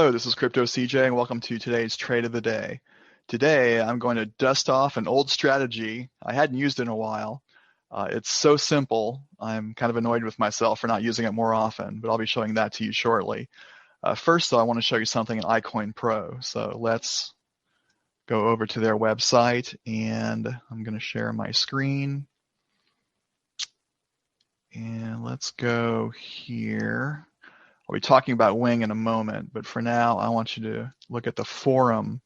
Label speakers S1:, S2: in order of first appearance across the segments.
S1: Hello, this is Crypto CJ and welcome to today's trade of the day. Today I'm going to dust off an old strategy I hadn't used in a while. It's so simple, I'm kind of annoyed with myself for not using it more often, but I'll be showing that to you shortly. First though, I want to show you something in iCoinPro. So let's go over to their website and I'm going to share my screen. And let's go here. I'll be talking about Wing in a moment, but for now, I want you to look at the forum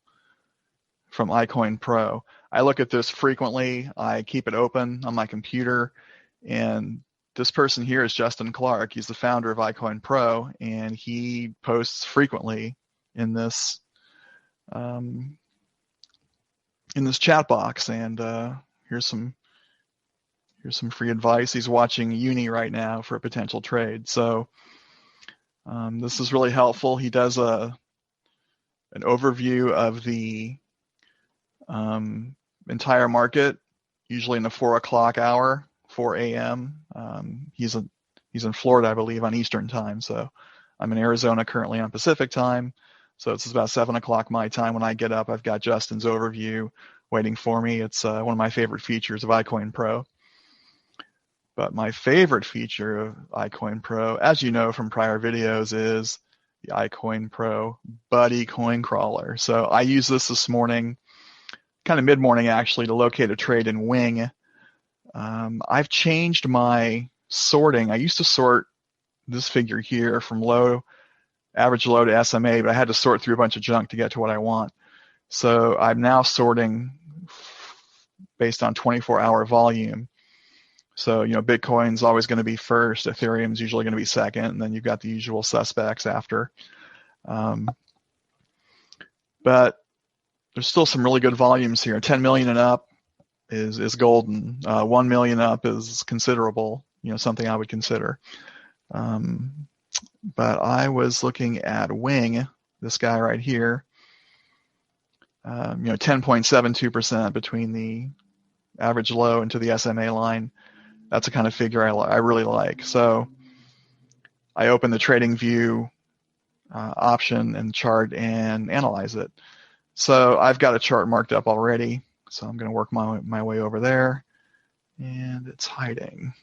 S1: from iCoinPro. I look at this frequently. I keep it open on my computer, and this person here is Justin Clark. He's the founder of iCoinPro, and he posts frequently in this chat box. And here's some free advice. He's watching Uni right now for a potential trade. So this is really helpful. He does an overview of the entire market, usually in the 4 o'clock hour, 4 a.m. He's in Florida, I believe, on Eastern time. So I'm in Arizona currently on Pacific time. So it's about 7 o'clock my time. When I get up, I've got Justin's overview waiting for me. It's one of my favorite features of iCoinPro. But my favorite feature of iCoinPro, as you know from prior videos, is the iCoinPro Buddy Coin Crawler. So I used this morning, kind of mid-morning actually, to locate a trade in Wing. I've changed my sorting. I used to sort this figure here from average low to SMA, but I had to sort through a bunch of junk to get to what I want. So I'm now sorting based on 24-hour volume. So, Bitcoin's always going to be first, Ethereum's usually going to be second, and then you've got the usual suspects after. But there's still some really good volumes here. 10 million and up is golden. 1 million up is considerable, something I would consider. But I was looking at Wing, this guy right here, 10.72% between the average low into the SMA line. That's the kind of figure I really like. So I open the trading view option and chart and analyze it. So I've got a chart marked up already. So I'm going to work my way over there. And it's hiding.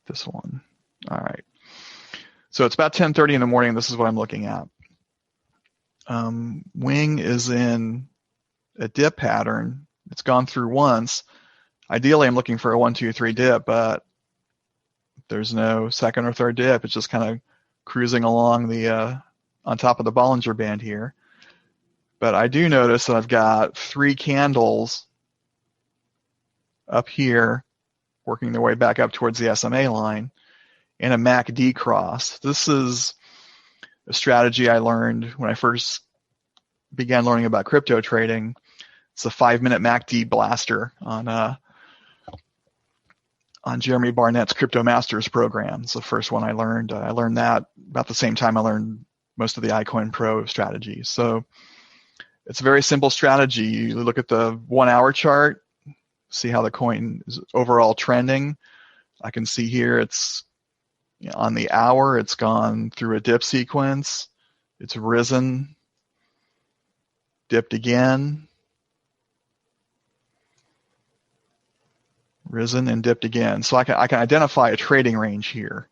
S1: This one. All right. So it's about 10:30 in the morning. This is what I'm looking at. Wing is in a dip pattern. It's gone through once. Ideally, I'm looking for a 1, 2, 3 dip, but there's no second or third dip. It's just kind of cruising along on top of the Bollinger Band here. But I do notice that I've got 3 candles up here working their way back up towards the SMA line and a MACD cross. This is a strategy I learned when I first began learning about crypto trading. It's a 5-minute MACD blaster on Jeremy Barnett's Crypto Masters program. It's the first one I learned. I learned that about the same time I learned most of the iCoinPro strategies. So it's a very simple strategy. You look at the 1-hour chart, see how the coin is overall trending. I can see here it's on the hour, it's gone through a dip sequence. It's risen, dipped again, risen and dipped again. So I can identify a trading range here.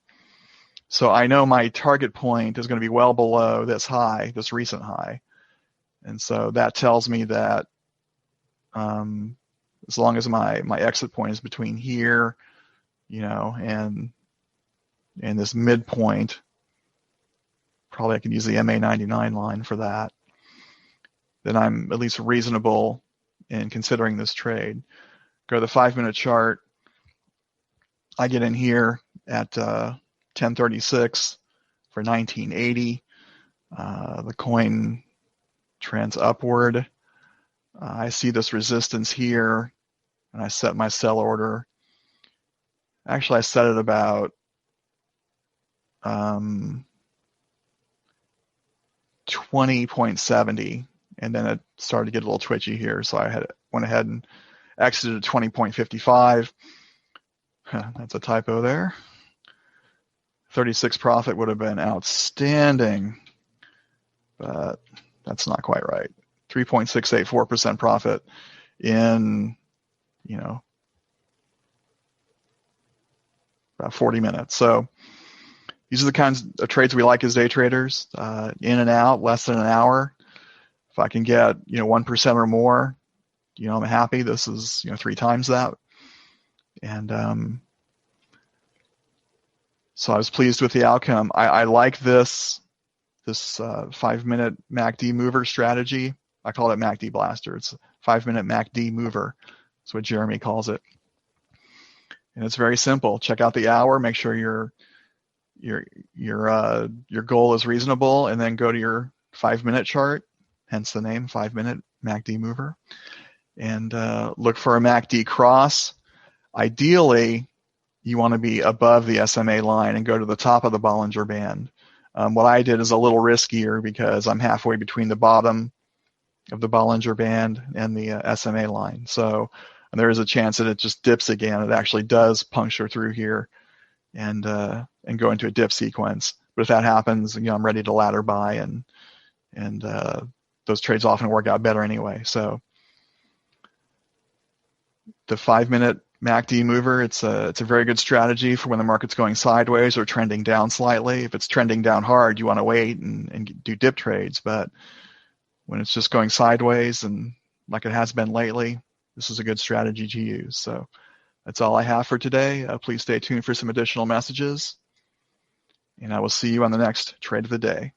S1: So I know my target point is going to be well below this high, this recent high. And so that tells me that as long as my exit point is between here, and this midpoint, probably I can use the MA99 line for that, then I'm at least reasonable in considering this trade. Go to the 5-minute chart. I get in here at 10:36 for 1980. The coin trends upward. I see this resistance here, and I set my sell order. Actually, I set it about 20.70, and then it started to get a little twitchy here, so I went ahead and exited at 20.55. That's a typo there. 36 profit would have been outstanding, but that's not quite right. 3.684% profit in, about 40 minutes. So these are the kinds of trades we like as day traders, in and out, less than an hour. If I can get, 1% or more, I'm happy. This is, 3 times that. And so I was pleased with the outcome. I like this 5-minute MACD mover strategy. I call it MACD Blaster. It's a 5-minute MACD mover. That's what Jeremy calls it. And it's very simple. Check out the hour, make sure your goal is reasonable, and then go to your 5-minute chart, hence the name, 5-minute MACD mover, and look for a MACD cross. Ideally, you want to be above the SMA line and go to the top of the Bollinger Band. What I did is a little riskier because I'm halfway between the bottom of the Bollinger Band and the SMA line. So there is a chance that it just dips again. It actually does puncture through here and go into a dip sequence. But if that happens, I'm ready to ladder buy, and those trades often work out better anyway. So the 5-minute MACD mover, it's a very good strategy for when the market's going sideways or trending down slightly. If it's trending down hard, you want to wait and do dip trades. But when it's just going sideways, and like it has been lately, this is a good strategy to use. So that's all I have for today. Please stay tuned for some additional messages, and I will see you on the next trade of the day.